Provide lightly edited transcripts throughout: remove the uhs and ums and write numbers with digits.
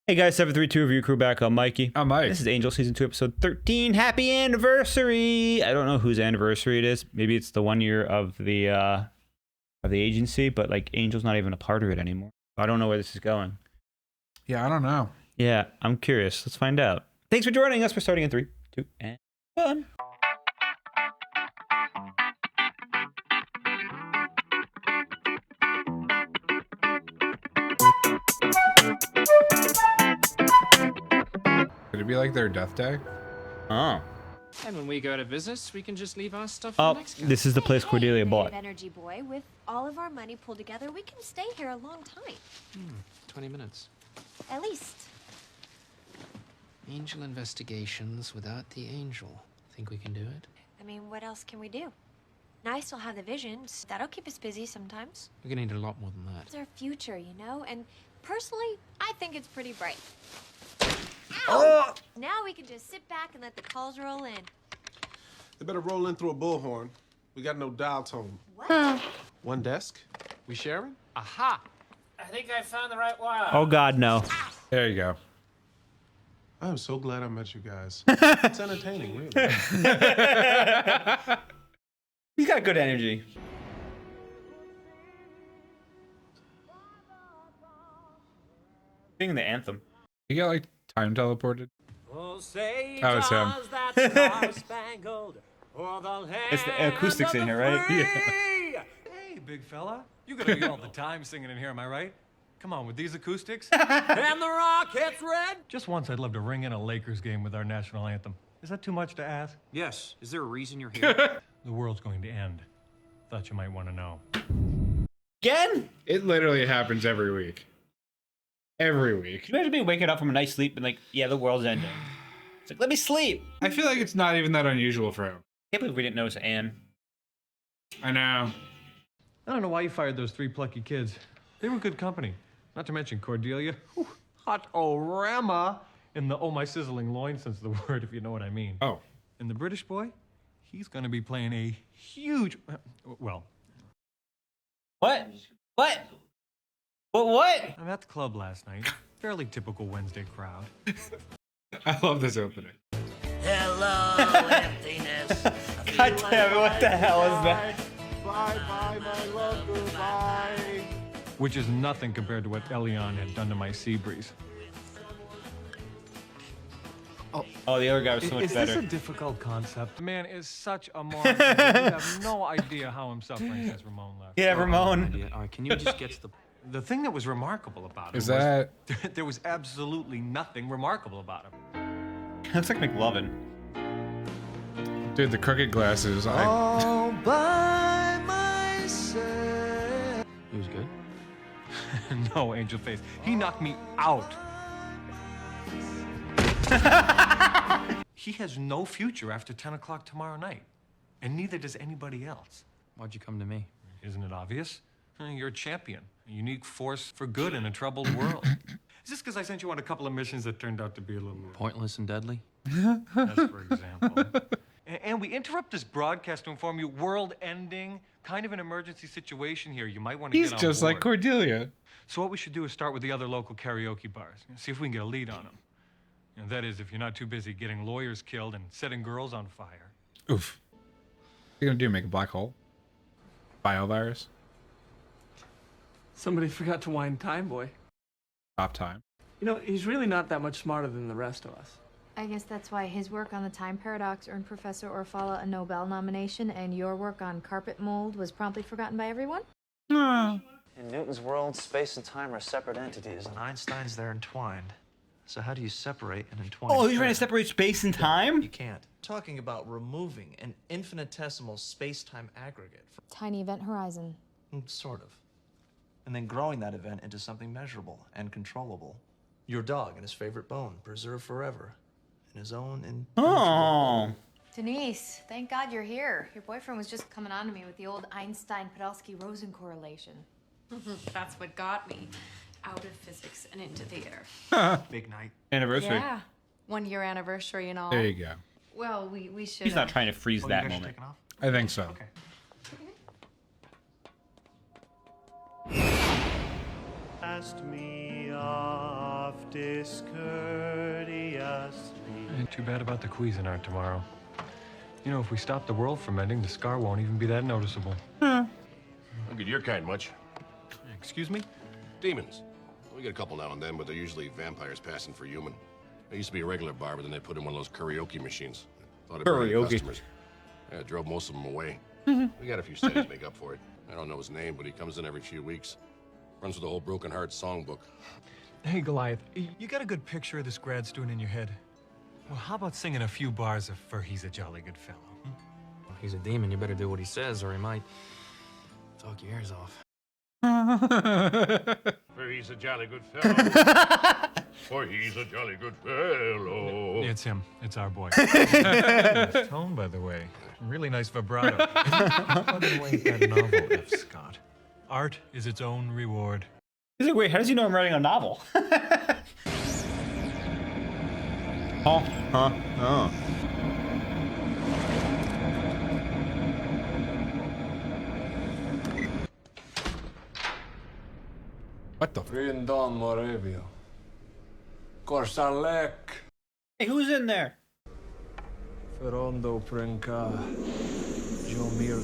Hey guys, 732 Review Crew back. I'm Mikey. I'm Mike. This is Angel Season 2, Episode 13. Happy anniversary! I don't know whose anniversary it is. Maybe it's the 1 year of the agency, but like Angel's not even a part of it anymore. I don't know where this is going. Yeah, I don't know. Yeah, I'm curious. Let's find out. Thanks for joining us. We're starting in 3, 2, and 1. Could it be like their death day? Oh. And when we go to business, we can just leave our stuff Oh, for the next guy. this is the place Cordelia bought. Energy boy, with all of our money pulled together, we can stay here a long time. 20 minutes. At least. Angel investigations without the angel. Think we can do it? I mean, what else can we do? Now I still have the visions. That'll keep us busy sometimes. We're gonna need a lot more than that. It's our future, you know? And personally, I think it's pretty bright. Ow! Oh! Now we can just sit back and let the calls roll in. They better roll in through a bullhorn. We got no dial tone. What? One desk? We sharing? Aha! I think I found the right wire. Oh God, no. There you go. I'm so glad I met you guys. It's entertaining, really. He's got good energy. Singing the anthem. You got like time teleported? Oh, say That was him. does that star-spangled o'er the land It's the acoustics in here, right? of the free. Hey, big fella. You gotta be all the time singing in here, am I right? Come on, with these acoustics. And the Rockets red. Just once, I'd love to ring in a Lakers game with our national anthem. Is that too much to ask? Yes. Is there a reason you're here? The world's going to end. Thought you might want to know. Again? It literally happens every week. Every week. Can you imagine me waking up from a nice sleep and like, yeah, the world's ending. It's like, let me sleep. I feel like it's not even that unusual for him. Can't believe we didn't notice Anne. I know. I don't know why you fired those 3 plucky kids. They were good company. Not to mention Cordelia. Whew, hot-o-rama in the oh my sizzling loin sense of the word, if you know what I mean. Oh. And the British boy, he's gonna be playing a huge, well, What? What? What? I'm at the club last night. Fairly typical Wednesday crowd. I love this opening. Hello, emptiness. God damn it, what the hell is that? Bye, bye, my love, goodbye. Which is nothing compared to what Elion had done to my sea breeze. Oh, the other guy was so much Is better. this a difficult concept? The man is such a moron. You have no idea how I'm suffering since Ramon left. Yeah, Ramon. Yeah, all right, can you just get to the... The thing that was remarkable about him Is that was there was absolutely nothing remarkable about him. Looks like McLovin. dude? The crooked glasses. Oh. He was good? No, Angel Face. He knocked me out. He has no future after 10 o'clock tomorrow night. And neither does anybody else. Why'd you come to me? Isn't it obvious? You're a champion, a unique force for good in a troubled world. Is this because I sent you on a couple of missions that turned out to be a little... Pointless and deadly? Yes, for example. And we interrupt this broadcast to inform you world-ending, kind of an emergency situation here. You might want to He's get on just board. like Cordelia. So what we should do is start with the other local karaoke bars. See if we can get a lead on them. That is, if you're not too busy getting lawyers killed and setting girls on fire. Oof. What are you gonna do? Make a black hole? Biovirus? Somebody forgot to wind Time Boy. Stop time. You know, he's really not that much smarter than the rest of us. I guess that's why his work on the time paradox earned Professor Orfala a Nobel nomination, and your work on carpet mold was promptly forgotten by everyone? Oh. In Newton's world, space and time are separate entities, and Einstein's they're entwined. So how do you separate and entwine? Oh, you're trying to separate space and time? You can't. Talking about removing an infinitesimal space-time aggregate from... Tiny event horizon. Sort of. And then growing that event into something measurable and controllable. Your dog and his favorite bone, preserved forever. In his own... Oh. Denise, thank God you're here. Your boyfriend was just coming on to me with the old Einstein-Podolsky-Rosen correlation. That's what got me out of physics and into theater. Big night. Anniversary. Yeah. 1 year anniversary and all. There you go. Well, we should. He's not trying to freeze Oh, that you guys moment. taking off? I think so. Okay. Asked me of Ain't too bad about the Cuisinart tomorrow. You know, if we stop the world from ending, the scar won't even be that noticeable. Don't get your kind much. Excuse me? Demons. We get a couple now and then, but they're usually vampires passing for human. There used to be a regular bar, but then they put in one of those karaoke machines. Thought it'd bring in Karaoke. customers. Yeah, it drove most of them away. We got a few studies to make up for it. I don't know his name, but he comes in every few weeks. Runs with the whole Broken Heart songbook. Hey, Goliath, you got a good picture of this grad student in your head? Well, how about singing a few bars of For He's a Jolly Good Fellow? If he's a demon, you better do what he says, or he might talk your ears off. For he's a jolly good fellow. For he's a jolly good fellow. It's him. It's our boy. Nice tone, by the way. Really nice vibrato. Plug it away that novel, F. Scott. Art is its own reward. He's like, wait, how does he know I'm writing a novel? Oh. What the? Rindon Moravia. Korsalek. Hey, who's in there? Ferondo Prenka. Jomirdo.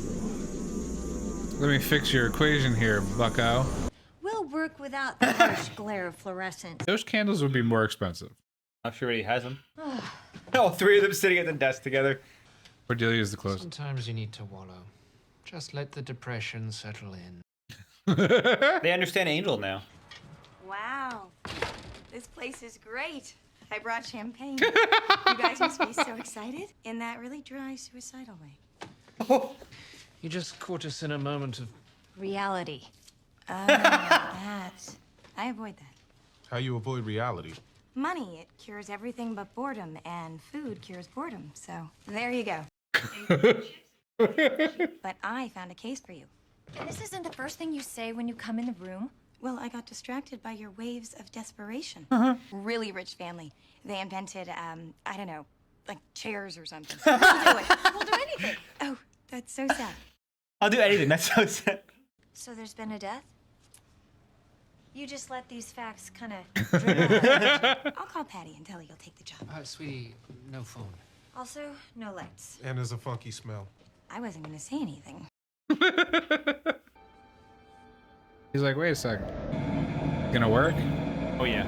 Let me fix your equation here, bucko. We'll work without the harsh glare of fluorescence. Those candles would be more expensive. Not sure he has them. All three of them sitting at the desk together. Cordelia's the closest. Sometimes you need to wallow. Just let the depression settle in. They understand Angel now. Wow. This place is great. I brought champagne. You guys must be so excited in that really dry, suicidal way. You just caught us in a moment of Reality. That. I avoid that. How you avoid reality? Money, it cures everything but boredom, and food cures boredom. So there you go. But I found a case for you. And this isn't the first thing you say when you come in the room? Well, I got distracted by your waves of desperation. Really rich family. They invented, I don't know, like chairs or something. We'll do it. We'll do anything. Oh, that's so sad. I'll do anything. That's so sad. So there's been a death? You just let these facts kind of dribble out. I'll call Patty and tell her you'll take the job. sweetie, no phone. Also, no lights. And there's a funky smell. I wasn't gonna say anything. He's like, wait a second. Gonna work? Oh, yeah.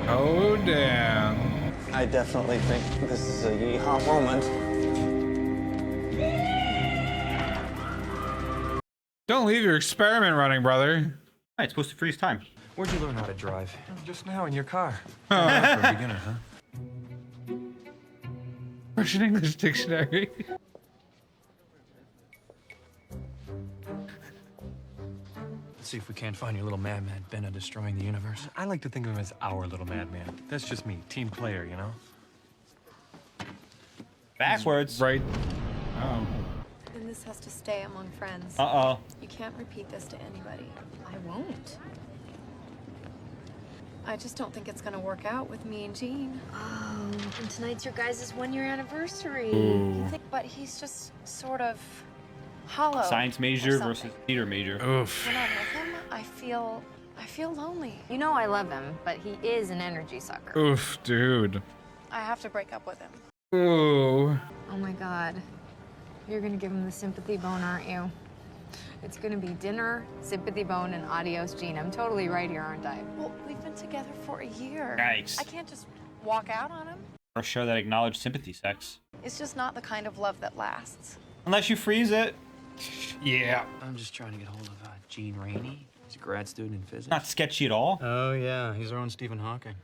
Oh, damn. I definitely think this is a yeehaw moment. Don't leave your experiment running, brother. Hey, it's supposed to freeze time. Where'd you learn how to drive? Just now in your car. For a beginner, huh? Russian English dictionary. Let's see if we can't find your little madman Benna destroying the universe. I like to think of him as our little madman. That's just me, team player, you know? Backwards. Right. Oh. And this has to stay among friends. Uh-oh. You can't repeat this to anybody. I won't. I just don't think it's gonna work out with me and Gene. Oh, and tonight's your guys' one-year anniversary. Ooh. But he's just sort of hollow. Science or major something. versus theater major. Oof. When I'm with him, I feel lonely. You know I love him, but he is an energy sucker. Oof, dude. I have to break up with him. Ooh. Oh my God. You're gonna give him the sympathy bone, aren't you? It's gonna be dinner, sympathy bone, and adios, Gene. I'm totally right here, aren't I? Well, we've been together for a year. Yikes. I can't just walk out on him. Or a show that acknowledged sympathy sex. It's just not the kind of love that lasts. Unless you freeze it. Yeah. I'm just trying to get hold of Gene Rainey. He's a grad student in physics. Not sketchy at all. Oh, yeah. He's our own Stephen Hawking.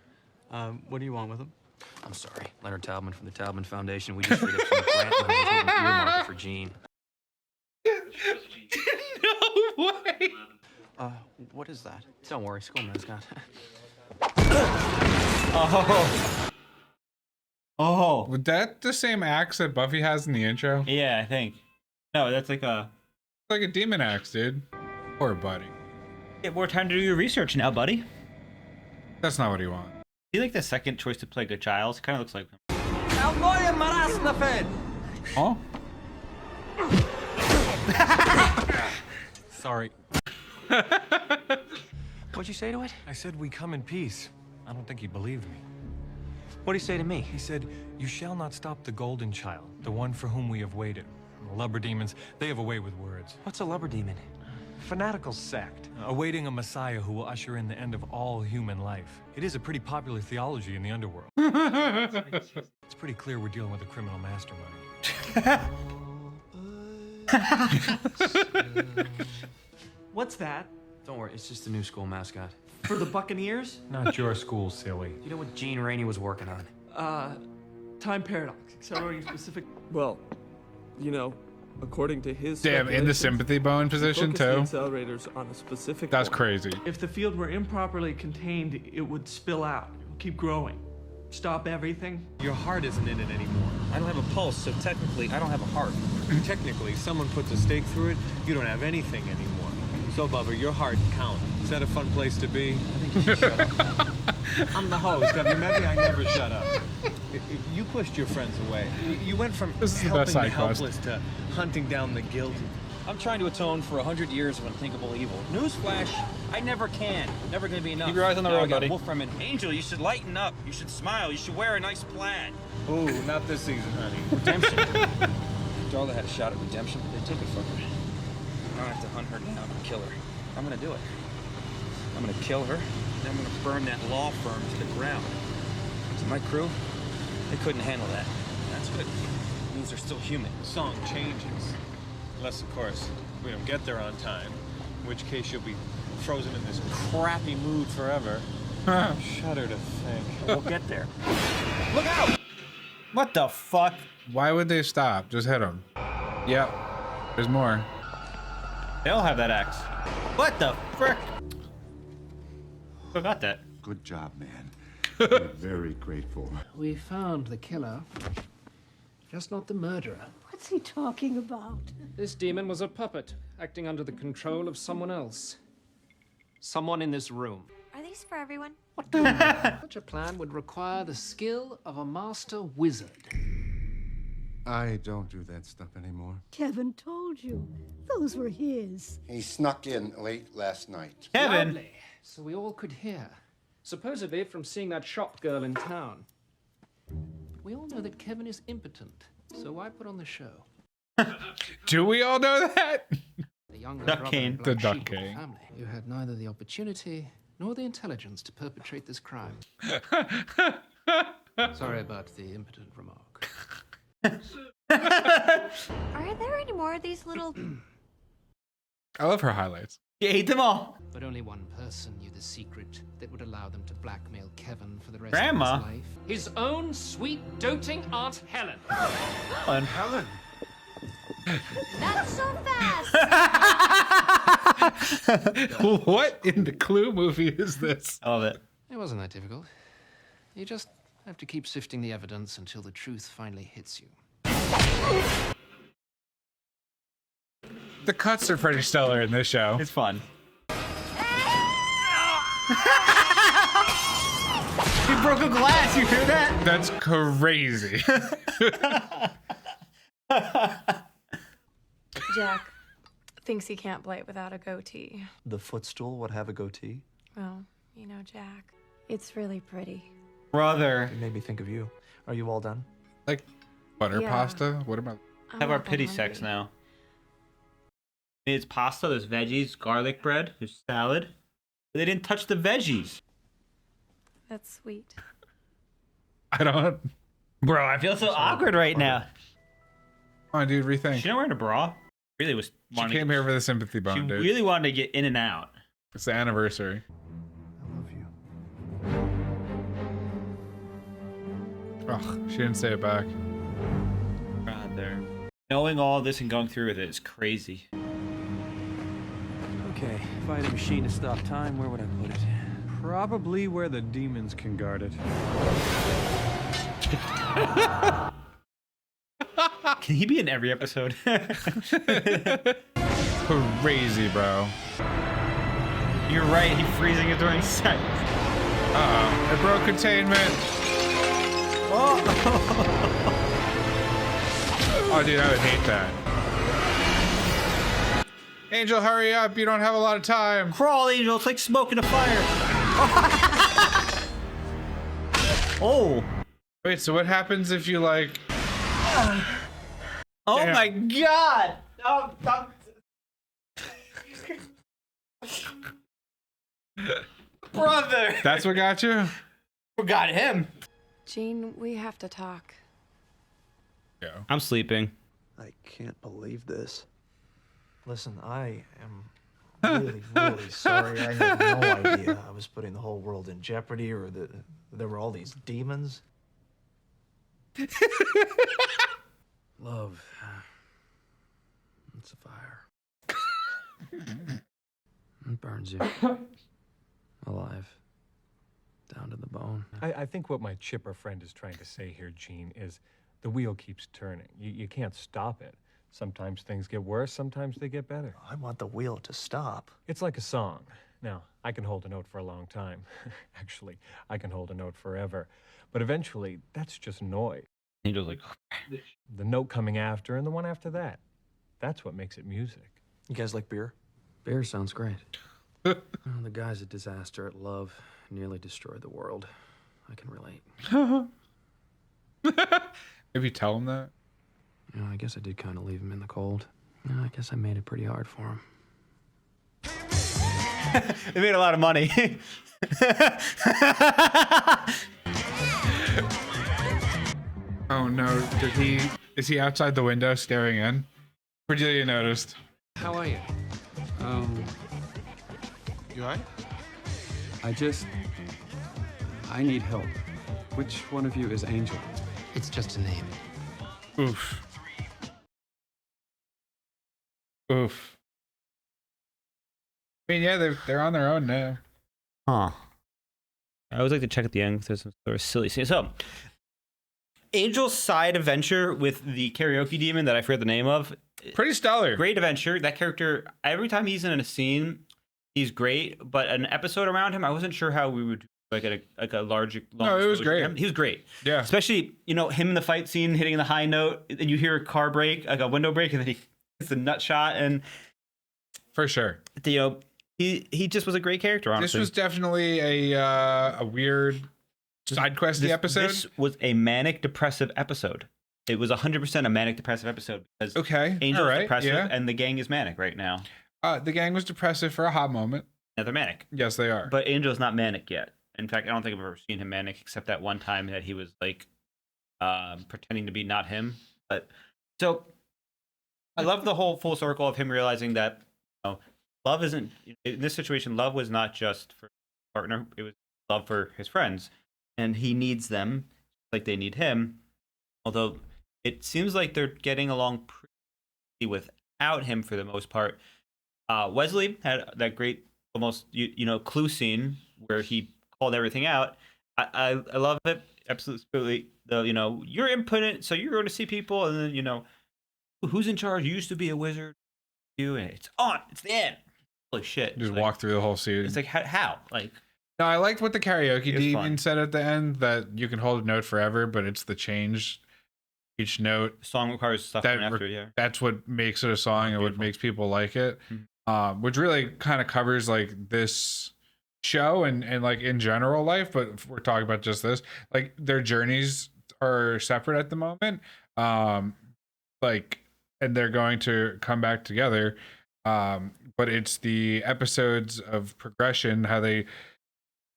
What do you want with him? I'm sorry. Leonard Taubman from the Taubman Foundation. We just freed up some grant money. I was hoping to earmark it for Gene. No way. What is that? Don't worry. School mascot. Oh. Oh. Was that the same axe that Buffy has in the intro? Yeah, I think. No, that's like a... Like a demon axe, dude. Poor buddy. Get more time to do your research now, buddy. That's not what he wants. He like the second choice to play Good Giles. Kind of looks like him. Oh? Sorry. What'd you say to it? I said we come in peace. I don't think he believed me. What'd he say to me? He said, "You shall not stop the golden child, the one for whom we have waited." The lubber demons, they have a way with words. What's a lubber demon? Fanatical sect, awaiting a messiah who will usher in the end of all human life. It is a pretty popular theology in the underworld. It's pretty clear we're dealing with a criminal mastermind. What's that? Don't worry, it's just the new school mascot. For the Buccaneers? Not your school, silly. Do you know what Gene Rainey was working on? Time paradox, accelerating specific. Well, you know, according to his. Damn, in the sympathy bone position focus too. the accelerators on a specific. That's point. crazy. If the field were improperly contained, it would spill out. It would keep growing. Stop everything. Your heart isn't in it anymore. I don't have a pulse, so technically I don't have a heart. Technically, someone puts a stake through it, you don't have anything anymore. So, Bubba, your heart counts. Is that a fun place to be? I think you should shut up. I'm the host. Have you met me? I never shut up. You pushed your friends away. You went from helping the helpless to hunting down the guilty. I'm trying to atone for 100 years of unthinkable evil. Newsflash, I never can. Never gonna be enough. Keep your eyes on the road, buddy. Wolfram and Angel, you should lighten up. You should smile. You should wear a nice plaid. Ooh, not this season, honey. Redemption. Darla had a shot at redemption, but they took it from her. I don't have to hunt her down and kill her. I'm gonna do it. I'm gonna kill her, then I'm gonna burn that law firm to the ground. So my crew, they couldn't handle that. That's good. It means they're still human. The song changes. Unless, of course, we don't get there on time. In which case you'll be frozen in this crappy mood forever. Shudder to think. We'll get there. Look out! What the fuck? Why would they stop? Just hit them. Yep. There's more. They all have that axe. What the frick? Who got that? Good job, man. I'm very grateful. We found the killer, just not the murderer. What's he talking about? This demon was a puppet, acting under the control of someone else. Someone in this room. Are these for everyone? Such a plan would require the skill of a master wizard. I don't do that stuff anymore. Kevin told you. Those were his. He snuck in late last night. Kevin! Loudly, so we all could hear. Supposedly from seeing that shop girl in town. We all know that Kevin is impotent, so why put on the show? Do we all know that? The younger Duck brother King. and The black Duck sheep of the King. family. You had neither the opportunity nor the intelligence to perpetrate this crime. Sorry about the impotent remark. Are there any more of these little... I love her highlights. You ate them all. But only one person knew the secret that would allow them to blackmail Kevin for the rest Grandma? of his life. His own sweet, doting Aunt Helen. Helen! Not so fast! What in the Clue movie is this? I love it. It wasn't that difficult. You just have to keep sifting the evidence until the truth finally hits you. The cuts are pretty stellar in this show. It's fun. He broke a glass, you hear that? That's crazy. Jack thinks he can't play it without a goatee. The footstool would have a goatee. Well, you know, Jack. It's really pretty. Brother. It made me think of you. Are you all done? Like butter Yeah. pasta? What about? Have our pity sex now. It's pasta, there's veggies, garlic bread, there's salad. They didn't touch the veggies. That's sweet. I don't. Bro, I feel so awkward right now. Come on, dude, rethink. She not wearing a bra? Really was She wanting came here for the sympathy She bone, dude. really wanted to get in and out. It's the anniversary. I love you. Ugh, she didn't say it back. God, there. Knowing all this and going through with it is crazy. Okay, if I had a machine to stop time, where would I put it? Probably where the demons can guard it. Can he be in every episode? Crazy, bro. You're right, he's freezing it during sex. Uh-oh, it broke containment. Oh, dude, I would hate that. Angel, hurry up! You don't have a lot of time. Crawl, Angel. It's like smoke in a fire. Oh. Wait, so what happens if you like? Oh my God! Oh, brother! That's what got you? What got him? Gene, we have to talk. Yeah. I'm sleeping. I can't believe this. Listen, I am really, really sorry. I had no idea I was putting the whole world in jeopardy or that there were all these demons. Love. It's a fire. It burns you. Alive. Down to the bone. I think what my chipper friend is trying to say here, Gene, is the wheel keeps turning. You can't stop it. Sometimes things get worse, sometimes they get better. I want the wheel to stop. It's like a song. Now, I can hold a note for a long time. Actually, I can hold a note forever. But eventually, that's just noise. Angel's like, the note coming after and the one after that. That's what makes it music. You guys like beer? Beer sounds great. Well, the guy's a disaster at love. Nearly destroyed the world. I can relate. Maybe tell him that. You know, I guess I did kind of leave him in the cold. You know, I guess I made it pretty hard for him. They made a lot of money. Oh no! Is he outside the window staring in? Cordelia noticed. How are you? You alright? I need help. Which one of you is Angel? It's just a name. Oof. Oof. I mean, yeah, they're on their own now. Huh. I always like to check at the end if there's some sort of silly scene. So, Angel's side adventure with the karaoke demon that I forget the name of. Pretty stellar. Great adventure. That character, every time he's in a scene, he's great. But an episode around him, I wasn't sure how we would do like a large. No, it was great. He was great. Yeah. Especially, him in the fight scene hitting the high note, and you hear a car break, like a window break, and then he hits the nut shot, and for sure, he just was a great character. Honestly, this was definitely a weird side questy episode. This was a manic depressive episode. It was 100% a manic depressive episode because Angel's depressive and the gang is manic right now. The gang was depressive for a hot moment. Yeah, they're manic. Yes, they are. But Angel's not manic yet. In fact, I don't think I've ever seen him manic except that one time that he was like pretending to be not him. But so I love the whole full circle of him realizing that love isn't in this situation. Love was not just for his partner; it was love for his friends, and he needs them like they need him. Although it seems like they're getting along pretty without him for the most part. Wesley had that great almost clue scene where he called everything out. I love it absolutely. You're impotent, so you're going to see people, and then who's in charge? You used to be a wizard. And it's on. It's the end. Holy shit! Just walk through the whole scene. It's like how? Like, no, I liked what the karaoke demon said at the end, that you can hold a note forever, but it's the change. Each note. Song requires stuff after it, yeah. That's what makes it a song and what makes people like it. Which really kind of covers like this show and like in general life, but if we're talking about just this, like their journeys are separate at the moment. And they're going to come back together. But it's the episodes of progression, how they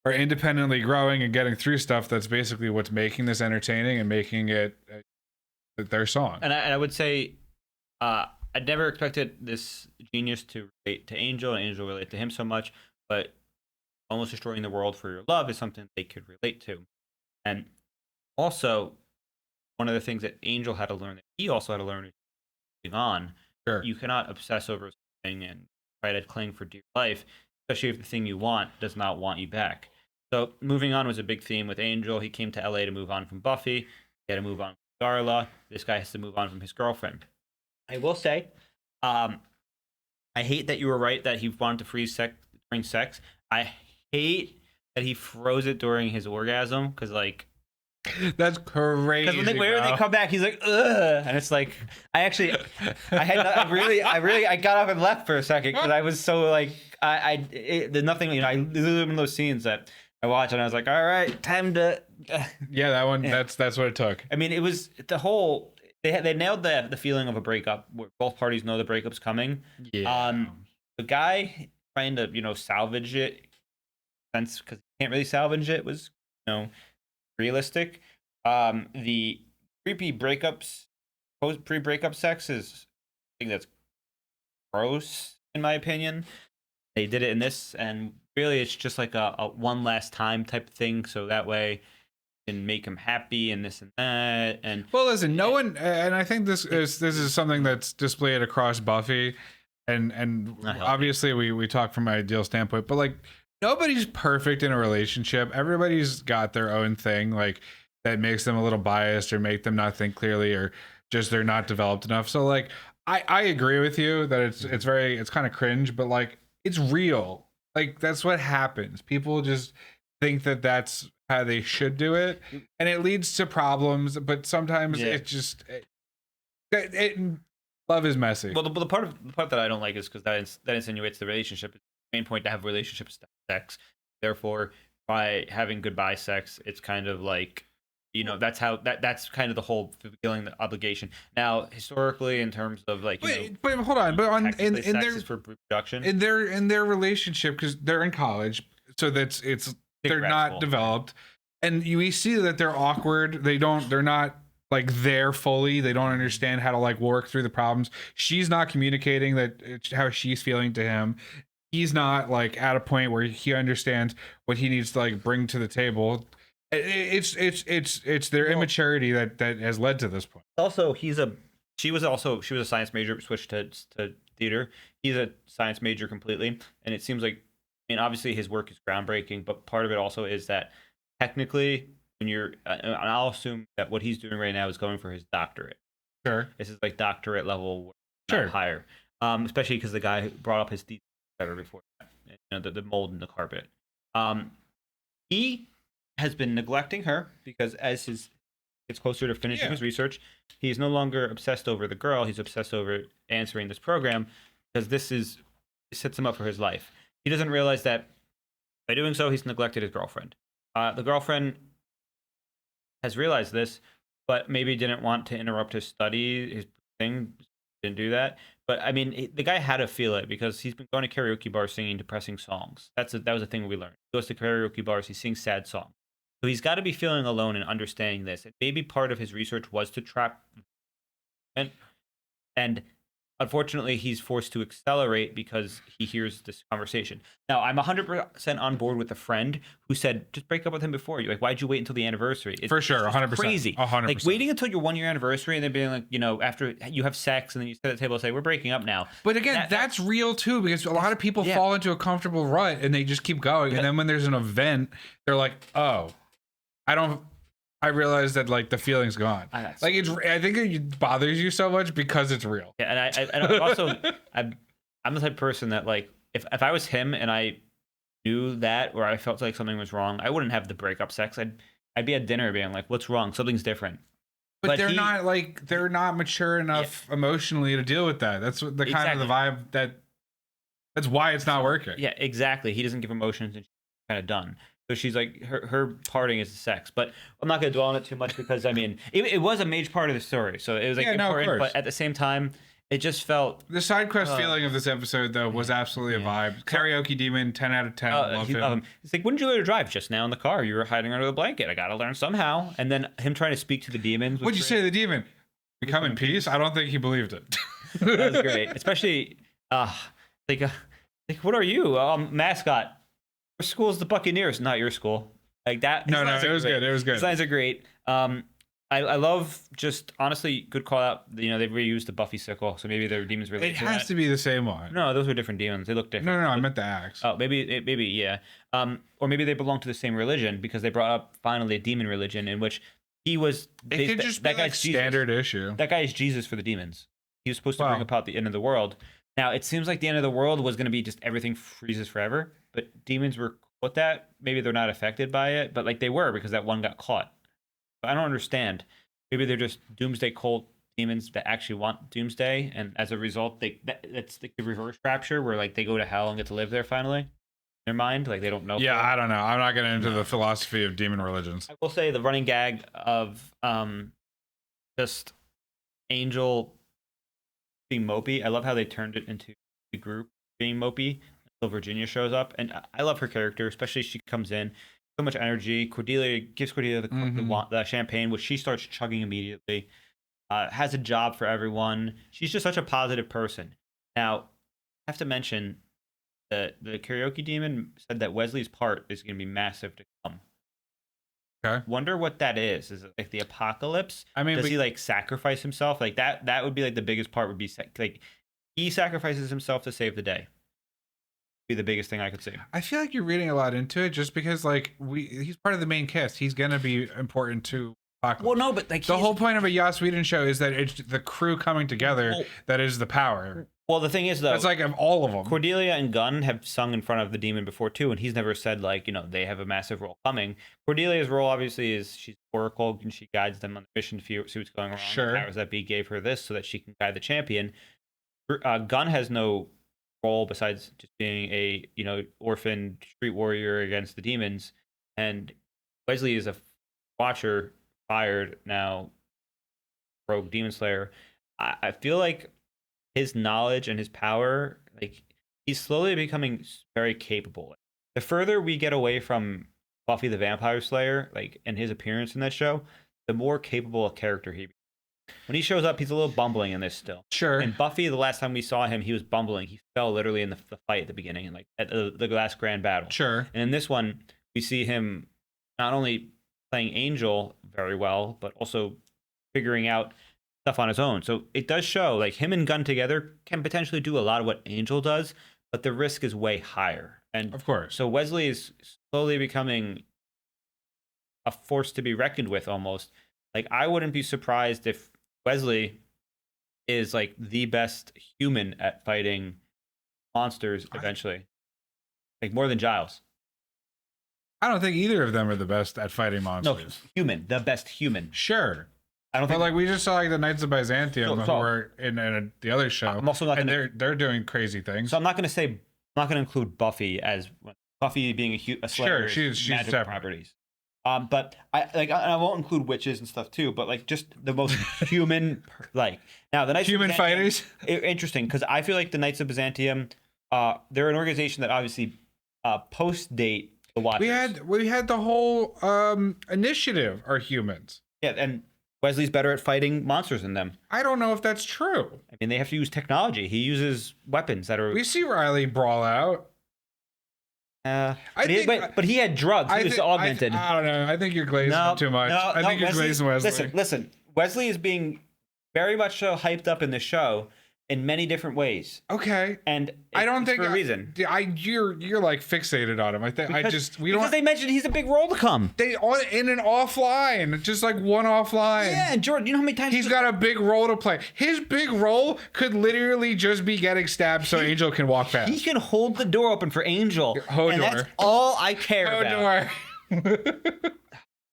are independently growing and getting through stuff. That's basically what's making this entertaining and making it their song. And I would say, I never expected this genius to relate to Angel and Angel relate to him so much, but almost destroying the world for your love is something they could relate to. And also, one of the things that Angel had to learn, that he also had to learn, is moving on. Sure. You cannot obsess over something and try to cling for dear life, especially if the thing you want does not want you back. So moving on was a big theme with Angel. He came to LA to move on from Buffy. He had to move on from Darla. This guy has to move on from his girlfriend. I will say, I hate that you were right that he wanted to freeze during sex. I hate that he froze it during his orgasm, because like That's crazy. Because whenever they come back, he's like, ugh, and it's like, I got up and left for a second because I was so like, there's nothing, you know, this is one of those scenes that I watched and I was like, all right, time to. Yeah, that one. That's what it took. I mean, it was the whole. They nailed the feeling of a breakup where both parties know the breakup's coming. Yeah. The guy trying to, you know, salvage it, since because he can't really salvage it, was, you know, realistic. The creepy breakups, pre-breakup sex is I think that's gross in my opinion. They did it in this, and really it's just like a one last time type of thing, so that way and make him happy and this and that. And well, listen, no one, and I think this is something that's displayed across Buffy, and obviously we talk from an ideal standpoint, but like nobody's perfect in a relationship. Everybody's got their own thing like that makes them a little biased or make them not think clearly or just they're not developed enough. So like I agree with you that it's kind of cringe, but like it's real. Like that's what happens. People just think that that's how they should do it, and it leads to problems. But sometimes it just love is messy. Well, the part that I don't like is because that insinuates the relationship. The main point to have a relationship is sex. Therefore, by having goodbye sex, it's kind of like, you know, that's kind of the whole feeling, the obligation. Now, historically, in terms of like, but hold on, but in sex their is for reproduction in their relationship, because they're in college, so they're not developed, and we see that they're awkward. They're not like there fully. They don't understand how to like work through the problems. She's not communicating how she's feeling to him. He's not like at a point where he understands what he needs to like bring to the table. It's their immaturity that has led to this point. Also, she was a science major, switched to theater. He's a science major completely, and it seems like, I mean, obviously his work is groundbreaking, but part of it also is that technically, when you're, and I'll assume that what he's doing right now is going for his doctorate. Sure, this is like doctorate level, sure, higher. Especially because the guy brought up his thesis better before that, you know, the mold in the carpet. He has been neglecting her because as he gets closer to finishing his research, he's no longer obsessed over the girl. He's obsessed over answering this program because it sets him up for his life. He doesn't realize that by doing so, he's neglected his girlfriend. The girlfriend has realized this, but maybe didn't want to interrupt his study, his thing, didn't do that. But I mean, the guy had to feel it because he's been going to karaoke bars singing depressing songs. That was a thing we learned. He goes to karaoke bars, he sings sad songs. So he's got to be feeling alone and understanding this. And maybe part of his research was to trap, and unfortunately, he's forced to accelerate because he hears this conversation. Now, I'm 100% on board with a friend who said, just break up with him before you. Like, why'd you wait until the anniversary? For sure, 100%. Crazy. 100%. Like, waiting until your 1 year anniversary and then being like, you know, after you have sex and then you sit at the table and say, we're breaking up now. But again, that's real too, because a lot of people fall into a comfortable rut and they just keep going. And then when there's an event, they're like, oh, I realize that like the feeling's gone. I think it bothers you so much because it's real. Yeah, and also I'm the type of person that like if I was him and I knew that or I felt like something was wrong, I wouldn't have the breakup sex. I'd be at dinner being like, what's wrong? Something's different. But they're not mature enough emotionally to deal with that. That's the kind of the vibe that's why it's not working. Yeah, exactly. He doesn't give emotions and she's kind of done. So she's like, her parting is sex. But I'm not going to dwell on it too much because, I mean, it was a major part of the story. So it was like important, but at the same time, it just felt... The side quest feeling of this episode, though, was absolutely a vibe. Karaoke Demon, 10 out of 10. Love him. It's like, when did you learn to drive? Just now in the car. You were hiding under the blanket. I got to learn somehow. And then him trying to speak to the demons. What'd you say to the demon? We come in peace? I don't think he believed it. That was great. Especially, what are you? Mascot. Our school's the Buccaneers, not your school. Like that. No, it was good. It was good. His lines are great. I love just honestly good call out. You know, they've reused the Buffy sickle, so maybe their demons related. It has to be the same one. No, those were different demons. They look different. No, I meant the axe. Oh, maybe yeah. Or maybe they belong to the same religion because they brought up finally a demon religion in which he was. It could just be like standard issue. That guy is Jesus for the demons. He was supposed to bring about the end of the world. Now it seems like the end of the world was going to be just everything freezes forever, but demons were with that. Maybe they're not affected by it, but like they were because that one got caught. I don't understand. Maybe they're just Doomsday cult demons that actually want Doomsday, and as a result, that's like the reverse rapture, where like they go to hell and get to live there finally. In their mind, like they don't know. Yeah, I don't know. I'm not getting into the philosophy of demon religions. I will say the running gag of just Angel being mopey. I love how they turned it into the group being mopey until Virginia shows up, and I love her character, especially she comes in so much energy. Cordelia gives Cordelia the champagne, which she starts chugging immediately. Has a job for everyone. She's just such a positive person. Now, I have to mention that the karaoke demon said that Wesley's part is going to be massive to come. Okay. Wonder what that is. Is it like the apocalypse? I mean, does he like sacrifice himself? Like that would be like the biggest part would be like he sacrifices himself to save the day. Be the biggest thing I could see. I feel like you're reading a lot into it just because like he's part of the main cast. He's going to be important to Apocalypse. Well, no, but like the whole point of a Joss Whedon show is that it's the crew coming together that is the power. Well, the thing is, though, it's like of all of them. Cordelia and Gunn have sung in front of the demon before too, and he's never said like, you know, they have a massive role coming. Cordelia's role obviously is she's Oracle and she guides them on the mission to see what's going on. Sure. The powers that be gave her this so that she can guide the champion. Gunn has no role besides just being a, you know, orphan street warrior against the demons, and Wesley is a watcher, fired now, rogue demon slayer. I feel like his knowledge and his power, like he's slowly becoming very capable. The further we get away from Buffy the Vampire Slayer, like and his appearance in that show, the more capable a character he becomes. When he shows up, he's a little bumbling in this still. Sure. And Buffy, the last time we saw him, he was bumbling. He fell literally in the fight at the beginning, and like at the last grand battle. Sure. And in this one, we see him not only playing Angel very well, but also figuring out stuff on his own. So it does show like him and Gunn together can potentially do a lot of what Angel does, but the risk is way higher. And of course, so Wesley is slowly becoming a force to be reckoned with almost. Like I wouldn't be surprised if Wesley is like the best human at fighting monsters eventually. Like more than Giles. I don't think either of them are the best at fighting monsters. No, human, the best human. Sure. I don't but think like we just saw like the Knights of Byzantium So- who were in the other show. I'm also not and gonna- they're doing crazy things. So I'm not going to include Buffy as Buffy being a slayer. Sure, she's magic separate. properties. But I won't include witches and stuff too. But like just the most human, like now the Knights Human of Byzantium, fighters? Interesting because I feel like the Knights of Byzantium, they're an organization that obviously post date the Watchers. We had the whole initiative are humans. Yeah, and Wesley's better at fighting monsters than them. I don't know if that's true. I mean, they have to use technology. He uses weapons that are. We see Riley brawl out. But he had drugs. He was augmented. I don't know. I think you're glazing him too much. I think you're glazing Wesley. Listen. Wesley is being very much so hyped up in the show in many different ways. Okay. And I don't think for a reason. You're like fixated on him. I think because they mentioned he's a big role to come. They in an offline, just like one offline. Yeah, and Jordan, you know how many times he's got a big role to play. His big role could literally just be getting stabbed so Angel can walk past. He can hold the door open for Angel. Hodor. And that's all I care about.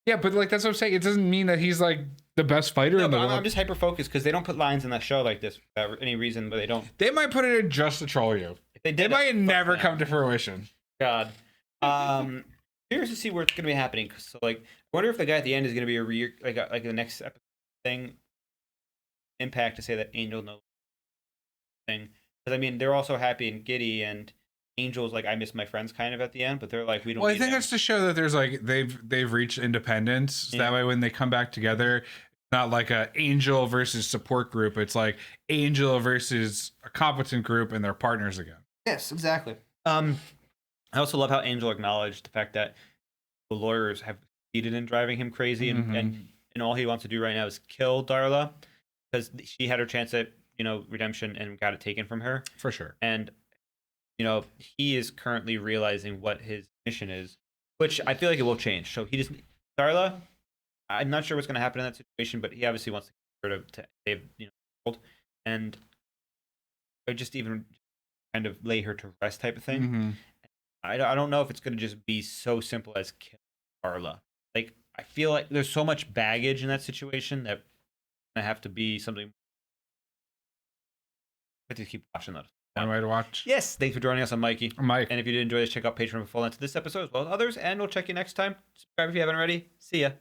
Yeah, but like that's what I'm saying. It doesn't mean that he's like the best fighter in the world. I'm just hyper focused because they don't put lines in that show like this for any reason, but they don't. They might put it in just to troll you. If they did, it might never come to fruition. God. Curious to see where it's gonna be happening. So like, I wonder if the guy at the end is gonna be like the next episode thing. Impact to say that Angel knows thing, because I mean they're also happy and giddy, and Angel's like I miss my friends kind of at the end, but they're like we don't. Well, I need think them. that's to show that there's like they've reached independence. So that way, when they come back together, not like a Angel versus support group. It's like Angel versus a competent group, and they're partners again. Yes, exactly. I also love how Angel acknowledged the fact that the lawyers have succeeded in driving him crazy, and all he wants to do right now is kill Darla because she had her chance at redemption and got it taken from her. For sure. And he is currently realizing what his mission is, which I feel like it will change. So he just Darla. I'm not sure what's going to happen in that situation, but he obviously wants to get her to save the world, and or just even kind of lay her to rest type of thing. I don't know if it's going to just be so simple as kill Darla. Like I feel like there's so much baggage in that situation that I have to be something. I have to keep watching that. One way to watch. Yes, thanks for joining us on Mikey. Mike. And if you did enjoy this, check out Patreon for full length to this episode as well as others. And we'll check you next time. Subscribe if you haven't already. See ya.